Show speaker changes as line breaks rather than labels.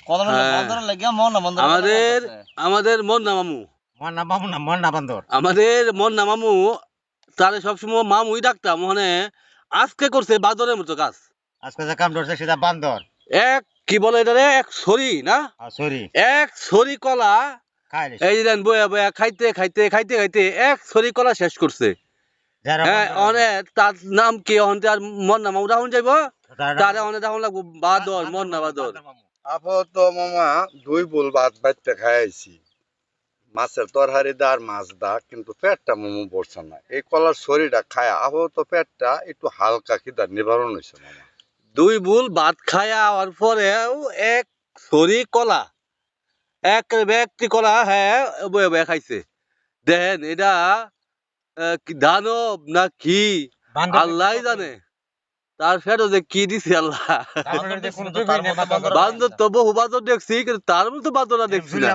হ্যাঁ। আমাদের আমাদের মন্না মামু আমাদের মন্না মামু তারে সবসময় মামুই ডাকতাম মানে আজকে করছে বাদরের মতো কাজ।
আজকে যে কাম ধরছে সেটা বান্দর
এক কি বলে এটারে এক ছড়ি না
সরি
এক ছড়ি কলা
খাইলে
এই যে দেন বয়া বয়া খাইতে খাইতে খাইতে খাইতে এক ছড়ি কলা শেষ করছে। হ্যাঁ অনেক তার নাম কি অন্তে আর মন্না মামু রাহুন যাইব তারে অনেক রাহুন লাগবো বাদর মন্না বাদর।
আপাতত মামা 2 বুল ভাত বাইতে খাইছি মাছের তরকারি দা আর মাছ দা কিন্তু পেটটা মোমো পড়ছে না এই কলার শরীরটা খায় আপাতত পেটটা একটু হালকা খিদা নিবারণ হয়েছে মামা
2 বুল ভাত খায়া আর পরেও এক ছড়ি কলা এক ব্যক্তি কলা হ্যাঁ বয়া বয়া খাইছে। দেখেন এটা কি দানব না কি আল্লাহ জানে তার ফেরো যে কি দিছে আল্লাহ। বান্দর তো বহু বান্দর দেখছি কিন্তু তার মতো বান্দর দেখছি না।